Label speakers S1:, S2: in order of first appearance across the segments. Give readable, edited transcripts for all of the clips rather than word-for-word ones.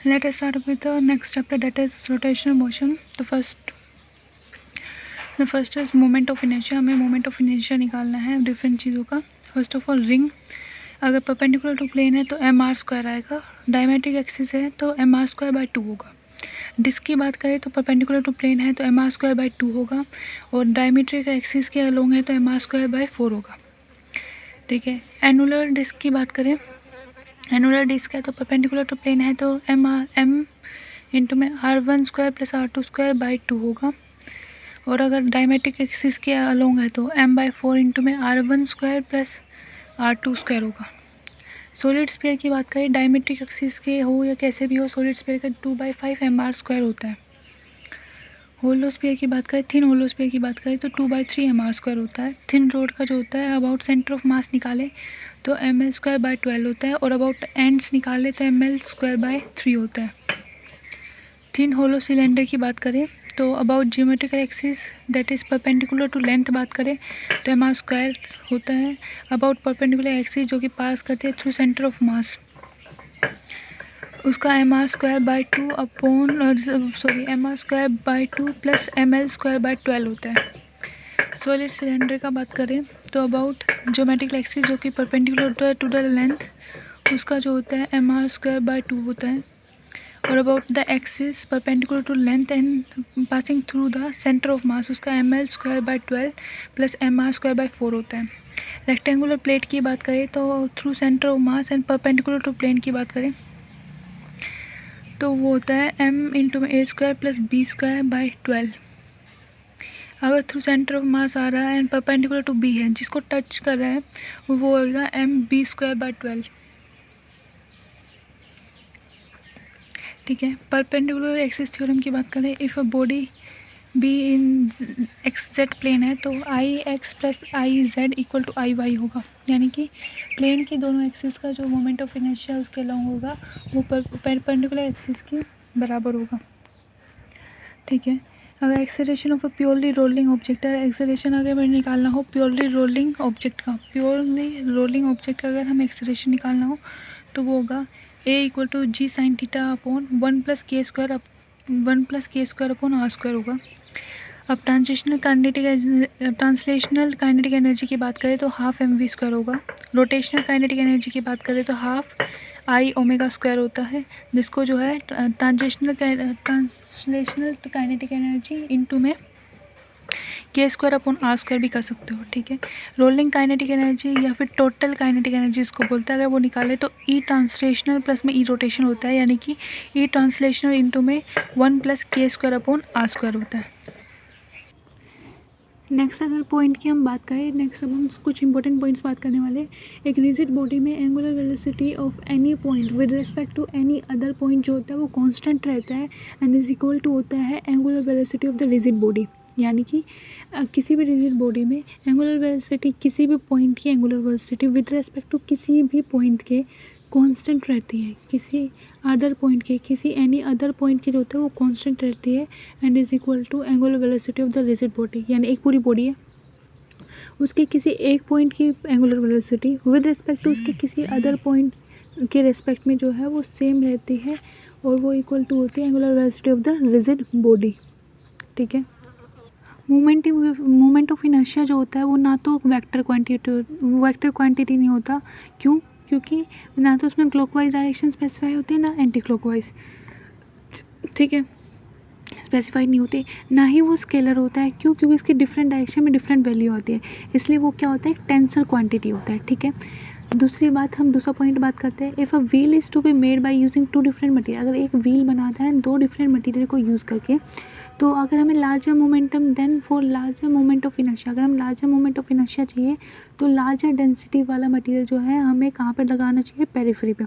S1: Let us start with the next chapter, that is rotational motion. The first is moment of inertia. हमें moment of inertia निकालना है different चीज़ों का. First of all ring अगर perpendicular to plane है तो M R square आएगा. Diametric axis है तो एम आर स्क्वायर बाई 2 होगा. डिस्क की बात करें तो परपेंडिकुलर टू प्लेन है तो एम आर स्क्वायर बाई 2 होगा, और डायमेट्रिक एक्सिस के अलोंग है तो एम आर स्क्वायर बाई 4 होगा. ठीक है. एनुलर डिस्क की बात करें, एनुलर डिस्क है तो परपेंडिकुलर टू प्लेन है तो एम इंटू में R1 square plus R2 square by 2 होगा, और अगर डायमेट्रिक एक्सिस के अलोंग है तो m बाई 4 इंटू में R1 square plus R2 square होगा. सॉलिड स्फीयर की बात करें, डायमेट्रिक एक्सिस के हो या कैसे भी हो, सॉलिड स्फीयर का 2/5 mr स्क्वायर होता है. होलो स्फीयर की बात करें, थिन होलो स्फीयर की बात करें तो 2/3 mr स्क्वायर होता है. थिन रोड का जो होता है अबाउट सेंटर ऑफ मास निकाले तो ml स्क्वायर बाई 12 होता है, और अबाउट एंड्स निकाले तो ml स्क्वायर बाई 3 होता है. थिन होलो सिलेंडर की बात करें तो about geometrical axis that is perpendicular to length बात करें तो एम आर स्क्वायर होता है. अबाउट परपेंडिकुलर एक्सिस जो कि पास करते हैं थ्रू सेंटर ऑफ मास, उसका M R square by 2 M R square by 2 plus M L square by 12 होता है. सॉलिड सिलेंडर का बात करें तो अबाउट जियोमेट्रिकल एक्सिस जो कि परपेंडिकुलर होता है टू द लेंथ, उसका जो होता है एम आर स्क्वायर बाई 2 होता है, और about the axis perpendicular to length and passing through the centre of mass, उसका M L square by 12 plus M R square by 4 होता है. रेक्टेंगुलर प्लेट की बात करें तो through centre of mass and perpendicular to plane की बात करें तो वो होता है एम इंटू में A square plus B square by 12. अगर थ्रू सेंटर ऑफ मास आ रहा है एंड परपेंडिकुलर टू बी है, जिसको टच कर रहा है वो होगा एम बी स्क्वायर बाई 12. ठीक है. परपेंडिकुलर एक्सिस थ्योरम की बात करें, if a body B in X Z plane है तो I X plus I Z equal to I Y होगा, यानी कि प्लेन की दोनों एक्सिस का जो मोमेंट ऑफ इनर्शिया उसके लॉन्ग होगा वो परपेंडिकुलर एक्सिस के बराबर होगा. ठीक है. अगर acceleration of a purely rolling object है, एक्सेलरेशन अगर हमें निकालना हो प्योरली रोलिंग ऑब्जेक्ट का, अगर हमें एक्सेलरेशन निकालना हो तो वो होगा a equal to g sine theta upon 1 plus k square upon r square होगा. अब ट्रांसलेशनल काइनेटिक एनर्जी की बात करें तो हाफ एम वी स्क्वायर होगा. रोटेशनल काइनेटिक एनर्जी की बात करें तो हाफ आई ओमेगा स्क्वायर होता है, जिसको जो है ट्रांसलेशनल काइनेटिक एनर्जी इंटू में के स्क्वायर अपॉन आर स्क्वायर भी कर सकते हो. ठीक है. रोलिंग काइनेटिक एनर्जी या फिर टोटल काइनेटिक एनर्जी इसको बोलते हैं, अगर वो निकाले तो ई ट्रांसलेशनल प्लस में ई रोटेशन होता है, यानी कि ई ट्रांसलेशनल इंटू में 1 plus k square upon r square होता है. नेक्स्ट अगर पॉइंट की हम बात करें, नेक्स्ट अब हम कुछ इंपॉर्टेंट पॉइंट्स बात करने वाले. एक रिजिड बॉडी में angular velocity of any point with respect to any other point जो होता है वो कांस्टेंट रहता है एंड इज इक्वल टू होता है angular velocity of the rigid body. यानी कि किसी भी रिजिड बॉडी में एंगुलर वेलोसिटी, किसी भी पॉइंट की angular velocity with respect to किसी भी पॉइंट के कांस्टेंट रहती है, किसी अदर पॉइंट के, किसी एनी अदर पॉइंट की जो होता है वो कांस्टेंट रहती है and is equal to angular velocity of the rigid body. यानी एक पूरी बॉडी है, उसके किसी एक पॉइंट की angular velocity with respect to उसके किसी अदर पॉइंट के रिस्पेक्ट में जो है वो सेम रहती है, और वो इक्वल टू होती है angular velocity of the rigid body. ठीक है. मोमेंट ऑफ इनर्शिया जो होता है वो ना तो वेक्टर क्वांटिटी नहीं होता. क्यों? क्योंकि ना तो उसमें क्लॉकवाइज डायरेक्शन स्पेसिफाई होती है ना एंटी क्लॉकवाइज. ठीक है. स्पेसिफाइड नहीं होते. ना ही वो स्केलर होता है. क्यों? क्योंकि इसकी डिफरेंट डायरेक्शन में डिफरेंट वैल्यू आती है, इसलिए वो क्या होता है, एक टेंसर क्वांटिटी होता है. ठीक है. दूसरी बात, हम दूसरा पॉइंट बात करते हैं. If a wheel is to be made by using 2 different material, अगर एक व्हील बनाता है 2 डिफरेंट मटेरियल को यूज़ करके, तो अगर हमें larger momentum then for larger moment of inertia, अगर हम लार्जर मोमेंट ऑफ इनर्शिया चाहिए तो लार्जर डेंसिटी वाला मटेरियल जो है हमें कहाँ पर लगाना चाहिए, पेरिफेरी पे.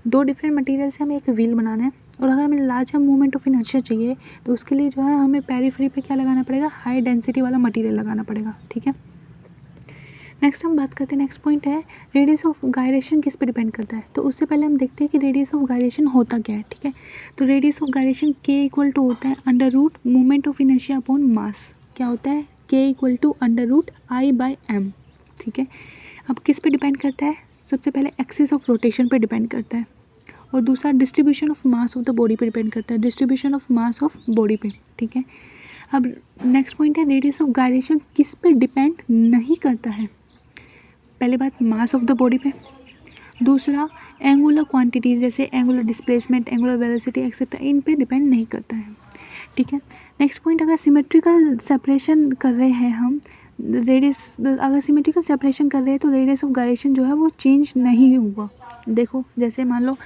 S1: 2 डिफरेंट मटेरियल से हमें एक व्हील बनाना है, और अगर हमें लार्जर मोमेंट ऑफ इनर्शिया चाहिए तो उसके लिए जो है हमें पेरिफेरी पे क्या लगाना पड़ेगा, हाई डेंसिटी वाला मटेरियल लगाना पड़ेगा. ठीक है. नेक्स्ट हम बात करते हैं, नेक्स्ट पॉइंट है रेडियस ऑफ गायरेशन किस पे डिपेंड करता है. तो उससे पहले हम देखते हैं कि रेडियस ऑफ गायरेशन होता क्या है. ठीक है. तो रेडियस ऑफ गायरेशन के इक्वल टू होता है under root moment of inertia upon mass. क्या होता है, के equal to under root I by M. ठीक है. अब किस पे डिपेंड करता है, सबसे पहले एक्सिस ऑफ रोटेशन पे डिपेंड करता है, और दूसरा distribution of mass of the body पे डिपेंड करता है, distribution of mass of body पे, ठीक है। अब नेक्स्ट पॉइंट है रेडियस ऑफ गायरेशन किस पे डिपेंड नहीं करता है। पहली बात मास ऑफ द बॉडी पे, दूसरा एंगुलर क्वांटिटीज़ जैसे angular displacement, angular velocity etcetera, इन पे डिपेंड नहीं करता है, ठीक है। नेक्स्ट पॉइंट, अगर सिमेट्रिकल सेपरेशन कर रहे हैं हम रेडियस, अगर सिमेट्रिकल सेपरेशन कर रहे हैं तो रेडियस ऑफ गायरेशन जो है वो चेंज नहीं होगा। देखो जैसे मान लो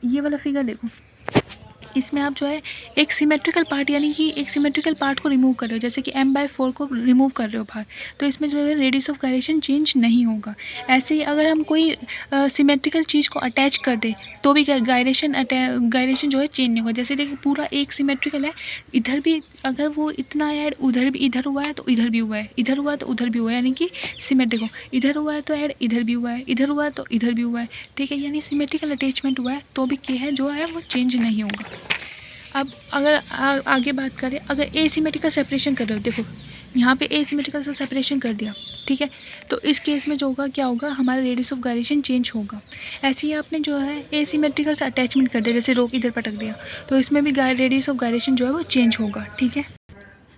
S1: ये वाला फिगर देखो, इसमें आप जो है एक सिमेट्रिकल पार्ट यानी कि एक सिमेट्रिकल पार्ट को रिमूव कर रहे हो, जैसे कि m/4 को रिमूव कर रहे हो बाहर, तो इसमें जो है रेडियस ऑफ गायरेशन चेंज नहीं होगा। ऐसे ही अगर हम कोई सिमेट्रिकल चीज़ को अटैच कर दे तो भी गायरेशन जो है चेंज नहीं होगा। जैसे देखिए पूरा एक सिमेट्रिकल है, इधर भी अगर वो इतना ऐड उधर भी इधर हुआ है तो इधर भी हुआ है, इधर हुआ है तो उधर भी हुआ है, यानी कि सिमेट्रिक हो, इधर हुआ है तो ऐड इधर भी हुआ है, इधर हुआ है तो इधर भी हुआ है, ठीक है, यानी सिमेट्रिकल अटैचमेंट हुआ है तो भी के है जो है वो चेंज नहीं होगा। अब अगर आगे बात करें, अगर एसिमेट्रिकल सेपरेशन कर रहे हो, देखो यहाँ पे एसिमेट्रिकल से सेपरेशन कर दिया, ठीक है, तो इस केस में जो होगा क्या होगा, हमारा रेडियस ऑफ गायरेशन चेंज होगा। ऐसे ही आपने जो है एसिमेट्रिकल से अटैचमेंट कर दिया, जैसे रोक इधर पटक दिया, तो इसमें भी रेडियस ऑफ गायरेशन जो है वो चेंज होगा, ठीक है।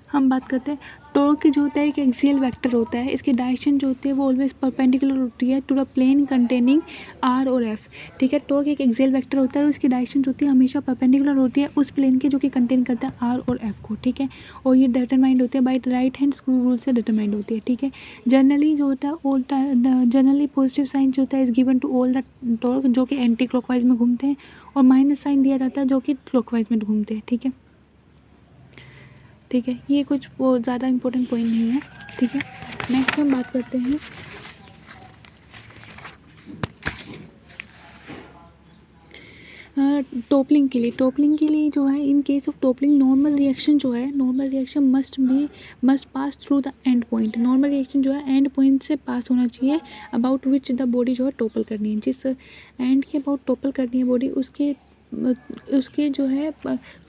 S1: हम बात करते हैं टॉर्क जो होता है एक एक्सियल वेक्टर होता है, इसकी डायरेक्शन जो होती है वो ऑलवेज परपेंडिकुलर होती है to the plane containing R और एफ, ठीक है। टॉर्क एक एक्सियल वेक्टर होता है और इसकी डायरेक्शन जो होती है हमेशा परपेंडिकुलर होती है उस प्लेन के जो कि कंटेन करता है आर और एफ को, ठीक है। और ये डिटरमाइंड होते हैं by right hand screw rule से डिटरमाइंड होती है, ठीक है। जनरली जो होता है जनरली पॉजिटिव साइन जो होता है is given to all the torque जो कि एंटी क्लॉकवाइज में घूमते हैं, और माइनस साइन दिया जाता है जो कि क्लॉकवाइज में घूमते हैं, ठीक है, ठीक है। ये कुछ वो ज़्यादा इंपॉर्टेंट पॉइंट नहीं है, ठीक है। नेक्स्ट हम बात करते हैं टॉपलिंग के लिए। टॉपलिंग के लिए जो है in case of toppling normal reaction जो है, normal reaction must pass through the and point. Normal reaction जो है एंड पॉइंट से पास होना चाहिए अबाउट विच द बॉडी जो है टॉपल करनी है, जिस एंड के अबाउट टॉपल करनी है बॉडी उसके जो है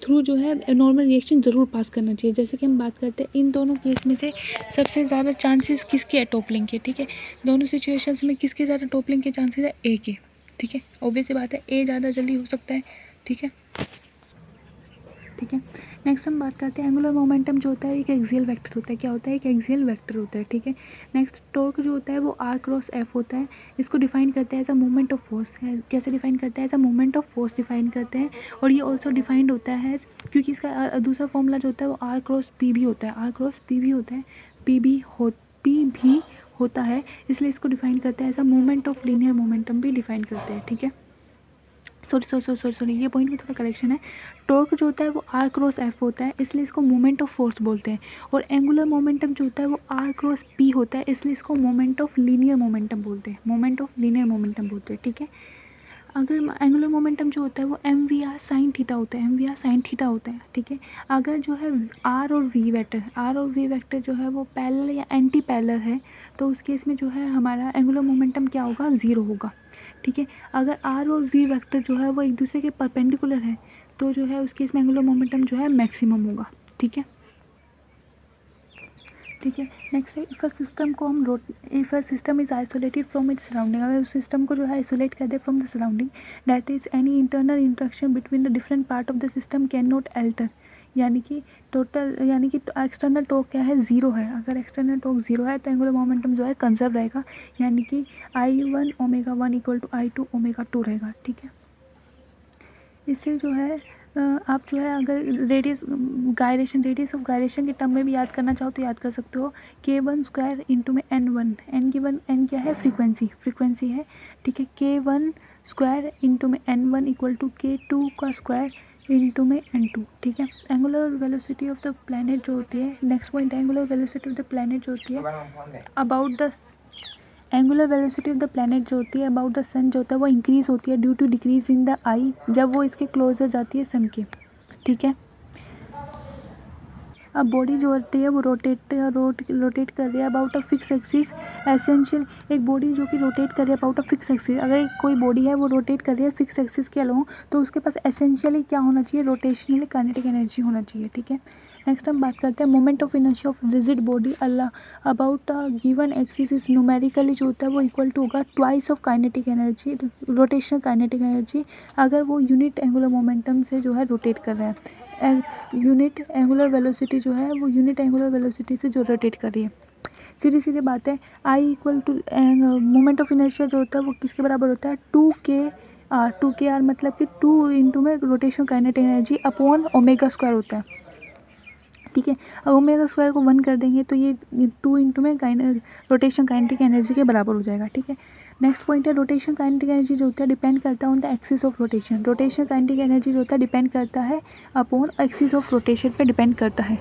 S1: थ्रू जो है नॉर्मल रिएक्शन ज़रूर पास करना चाहिए। जैसे कि हम बात करते हैं इन दोनों केस में से सबसे ज़्यादा चांसेस किसके है टॉपलिंग के, ठीक है। दोनों सिचुएशंस में किसके ज़्यादा टॉपलिंग के चांसेस है, ए के, ठीक है। ऑब्वियस सी बात है ए ज़्यादा जल्दी हो सकता है, ठीक है, ठीक है। नेक्स्ट हम बात करते हैं एंगुलर मोमेंटम जो होता है एक एक्सियल वेक्टर होता है। क्या होता है, एक एक्सियल वेक्टर होता है, ठीक है। नेक्स्ट टॉर्क जो होता है वो आर क्रॉस एफ होता है। इसको डिफाइन करते हैं as a movement of force. कैसे डिफाइन करते हैं, as a movement of force define करते हैं। और ये ऑल्सो डिफाइंड होता है क्योंकि इसका दूसरा फॉर्मूला जो होता है वो आर क्रॉस पी भी होता है, आर क्रॉस पी भी होता है, पी भी होता है, इसलिए इसको डिफाइन करते हैं as a movement of linear momentum भी डिफाइन करते हैं, ठीक है। सॉरी ये पॉइंट में थोड़ा करेक्शन है। टॉर्क जो होता है वो आर क्रॉस एफ होता है, इसलिए इसको मोमेंट ऑफ फोर्स बोलते हैं। और एंगुलर मोमेंटम जो होता है वो आर क्रॉस पी होता है, इसलिए इसको मोमेंट ऑफ लीनियर मोमेंटम बोलते हैं, मोमेंट ऑफ लीनियर मोमेंटम बोलते हैं, ठीक है। अगर एंगुलर मोमेंटम जो होता है वो M V R sine theta होता है, M V R sine theta होता है, ठीक है। अगर जो है आर और वी वेक्टर जो है वो पैरेलल या एंटी पैरेलल है तो उस केस में जो है हमारा एंगुलर मोमेंटम क्या होगा, ज़ीरो होगा, ठीक है। अगर आर और वी वेक्टर जो है वो एक दूसरे के परपेंडिकुलर है तो जो है उस केस में एंगुलर मोमेंटम जो है मैक्सिमम होगा, ठीक है, ठीक है। नेक्स्ट है if a system is isolated from its surrounding. अगर उस सिस्टम को जो है आइसोलेट कर दे from the surrounding that is any internal interaction between the different part of the system can not alter, यानी कि एक्सटर्नल टॉर्क क्या है, ज़ीरो है। अगर एक्सटर्नल टॉर्क ज़ीरो है तो एंगुलर मोमेंटम जो है कंजर्व रहेगा, यानी कि I1 ω1 = I2 ω2 रहेगा, ठीक है। इससे जो है आप जो है अगर रेडियस ऑफ गायरेशन के टर्म में भी याद करना चाहो तो याद कर सकते हो, K1² इंटू में N1, N क्या है, फ्रीक्वेंसी है, ठीक है। K1² इंटू में N1 = K2² इंटू में N2, ठीक है। Angular velocity of the planet जो होती है, next point angular velocity of the planet जो होती है about the angular velocity of the planet जो होती है अबाउट द सन जो होता है वो इंक्रीज़ होती है due to decrease in the I, जब वो इसके क्लोजर जाती है सन के, ठीक है। अब बॉडी जो होती है वो रोटेट कर रही है about a fix axis essential. एक बॉडी जो कि रोटेट कर रही है अबाउट अ फिक्स एक्सिस, अगर कोई बॉडी है वो रोटेट कर रही है फिक्स एक्सिस के अलोंग, तो उसके पास एसेंशियली क्या होना चाहिए, रोटेशनली काइनेटिक एनर्जी होना चाहिए। ठीक है, नेक्स्ट हम बात करते हैं moment of inertia of rigid body about a given axis is numerically जो होता है वो इक्वल टू होगा twice of kinetic energy, rotational kinetic energy, अगर वो यूनिट एंगुलर मोमेंटम से जो है रोटेट कर रहा है। यूनिट एंगुलर वेलोसिटी जो है वो यूनिट एंगुलर वेलोसिटी से जो रोटेट कर रही है। सीधी सीधी बात है, I equal to moment of inertia जो होता है वो किसके बराबर होता है, 2kr। 2kr मतलब कि 2 इंटू में rotation kinetic energy upon omega square होता है। ठीक है, अब ओमेगा स्क्वायर को 1 कर देंगे तो ये 2 इंटू में रोटेशन काइनेटिक एनर्जी के बराबर हो जाएगा। ठीक है, नेक्स्ट पॉइंट है रोटेशन काइनेटिक एनर्जी जो होता है डिपेंड करता है on the axis of rotation. Rotation kinetic energy जो होता है डिपेंड करता है अपॉन एक्सिस ऑफ रोटेशन पे डिपेंड करता है।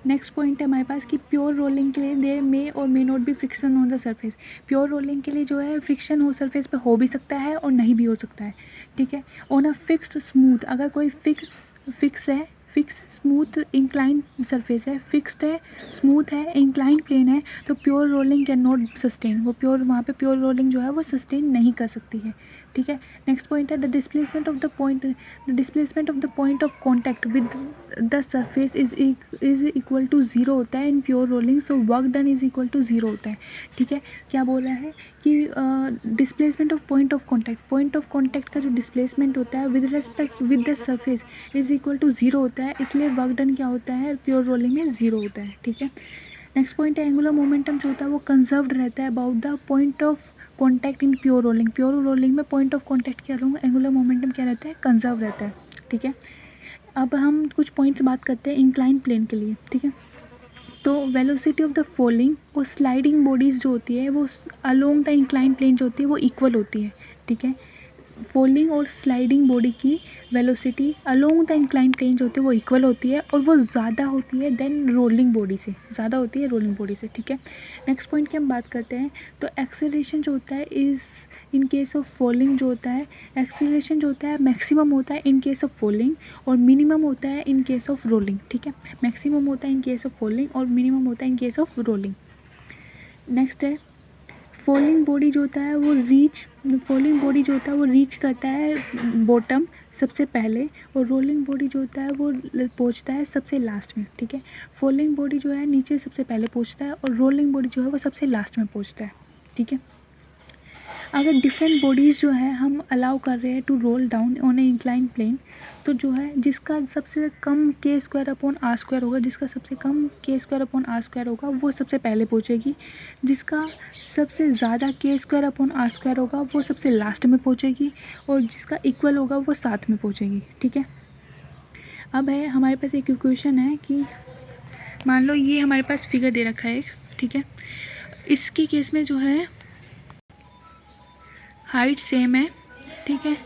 S1: नेक्स्ट पॉइंट है हमारे पास कि प्योर रोलिंग के लिए देयर मे और may not be friction on the surface. Pure rolling के लिए जो है फ्रिक्शन हो सरफेस पे हो भी सकता है और नहीं भी हो सकता है। ठीक है, ऑन अ फिक्स्ड स्मूथ, अगर कोई फिक्स है, फिक्स स्मूथ इंक्लाइन सरफेस है, फिक्स्ड है, स्मूथ है, इंक्लाइन प्लेन है, तो pure rolling can not sustain, वो वहाँ पे प्योर रोलिंग जो है वो सस्टेन नहीं कर सकती है। ठीक है, नेक्स्ट पॉइंट है the displacement of the point of contact with the surface is equal to 0 होता है in pure rolling, so work done is equal to 0 होता है। ठीक है, क्या बोल रहा है कि displacement of point of contact का जो डिस्प्लेसमेंट होता है with respect with the surface is equal to 0 होता है, इसलिए वर्क डन क्या होता है प्योर रोलिंग में 0 होता है। ठीक है, नेक्स्ट पॉइंट है एंगुलर मोमेंटम जो होता है वो कंजर्व्ड रहता है about the point of contact in pure rolling. Pure rolling में पॉइंट ऑफ कॉन्टैक्ट क्या रहूँगा, एंगुलर मोमेंटम क्या रहता है, कंजर्व रहता है। ठीक है, अब हम कुछ पॉइंट्स बात करते हैं इंक्लाइन प्लेन के लिए। ठीक है, तो वेलोसिटी ऑफ द फॉलिंग और स्लाइडिंग बॉडीज़ जो होती है वो अलोंग द इंक्लाइन प्लेन जो होती है वो इक्वल होती है। ठीक है, फॉलिंग और स्लाइडिंग बॉडी की velocity along the incline plane जो होती है वो इक्वल होती है और वो ज़्यादा होती है देन रोलिंग बॉडी से, ज़्यादा होती है रोलिंग बॉडी से। ठीक है, नेक्स्ट पॉइंट की हम बात करते हैं, तो एक्सेलरेशन जो होता है is in case of falling जो होता है, एक्सेलरेशन जो होता है मैक्सिमम होता है इन केस ऑफ फॉलिंग और मिनिमम होता है इन केस ऑफ रोलिंग। ठीक है, मैक्सिमम होता है इन केस ऑफ फॉलिंग और मिनिमम होता है in case of rolling. Next है फॉलिंग बॉडी जो होता है वो रीच करता है बॉटम सबसे पहले और रोलिंग बॉडी जो होता है वो पहुंचता है सबसे लास्ट में। ठीक है, फॉलिंग बॉडी जो है नीचे सबसे पहले पहुंचता है और रोलिंग बॉडी जो है वो सबसे लास्ट में पहुंचता है। ठीक है, अगर डिफरेंट बॉडीज़ जो है हम अलाउ कर रहे हैं to roll down on a incline plane, तो जो है जिसका सबसे कम k square upon r square होगा, जिसका सबसे कम k square upon r square होगा वो सबसे पहले पहुंचेगी, जिसका सबसे ज़्यादा k square upon r square होगा वो सबसे लास्ट में पहुंचेगी और जिसका इक्वल होगा वो साथ में पहुंचेगी। ठीक है, अब है हमारे पास एक इक्वेशन है कि मान लो ये हमारे पास फिगर दे रखा है एक। ठीक है, इसके केस में जो है हाइट सेम है। ठीक है,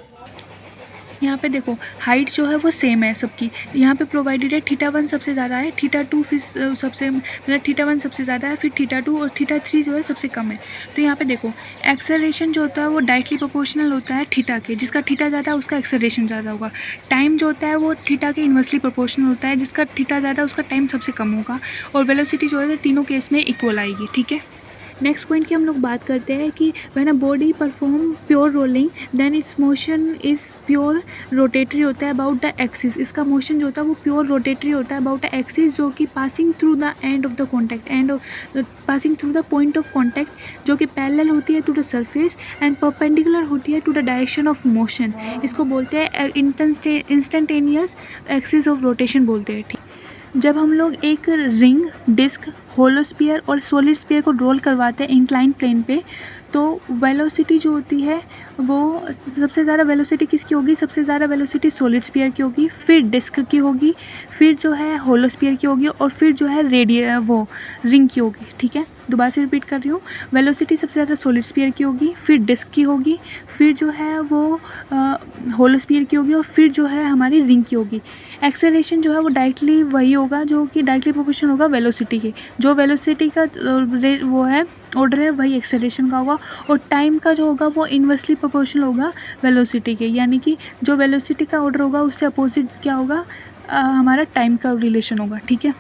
S1: यहाँ पे देखो हाइट जो है वो सेम है सबकी, यहाँ पे प्रोवाइडेड है θ1 सबसे ज़्यादा है, θ2 फिर सबसे मतलब θ1 सबसे ज़्यादा है, फिर θ2 और θ3 जो है सबसे कम है। तो यहाँ पे देखो एक्सेलरेशन जो होता है वो डायरेक्टली प्रोपोर्शनल होता है थीटा के, जिसका थीटा ज़्यादा है उसका एक्सेलरेशन ज़्यादा होगा। टाइम जो होता है वो थीटा के इन्वर्सली प्रोपोर्शनल होता है, जिसका थीटा ज़्यादा उसका टाइम सबसे कम होगा और वेलोसिटी जो है तीनों केस में इक्वल आएगी। ठीक है, नेक्स्ट पॉइंट की हम लोग बात करते हैं कि when a body perform pure rolling then its motion is pure rotatory होता है अबाउट द एक्सिस। इसका मोशन जो होता है वो प्योर रोटेटरी होता है अबाउट द एक्सिस, जो कि passing through the end of the contact passing through the point of contact जो कि पैरेलल होती है to the surface and perpendicular होती है to the direction of motion. इसको बोलते हैं इंस्टेंटेनियस एक्सिस ऑफ रोटेशन बोलते हैं। ठीक, जब हम लोग एक रिंग, डिस्क, होलो स्फीयर और सॉलिड स्फीयर को रोल करवाते हैं इंक्लाइन प्लेन पे, तो वेलोसिटी जो होती है वो सबसे ज़्यादा वेलोसिटी किसकी होगी, सबसे ज़्यादा वेलोसिटी सॉलिड स्फीयर की होगी, फिर डिस्क की होगी, फिर जो है होलो स्फीयर की होगी और फिर जो है रिंग की होगी। ठीक है, दोबारा से रिपीट कर रही हूँ, वेलोसिटी सबसे ज़्यादा सॉलिड स्फीयर की होगी, फिर डिस्क की होगी, फिर जो है वो होलो स्फीयर की होगी और फिर जो है हमारी रिंग की होगी। एक्सेलरेशन जो है वो डायरेक्टली वही होगा जो कि डायरेक्टली प्रोपोर्शनल होगा वेलोसिटी के, जो वेलोसिटी का वो है ऑर्डर है वही एक्सेलरेशन का होगा और टाइम का जो होगा वो इन्वर्सली प्रोपोर्शनल होगा वेलोसिटी के, यानी कि जो वेलोसिटी का ऑर्डर होगा उससे अपोजिट क्या होगा, हमारा टाइम का रिलेशन होगा, ठीक है।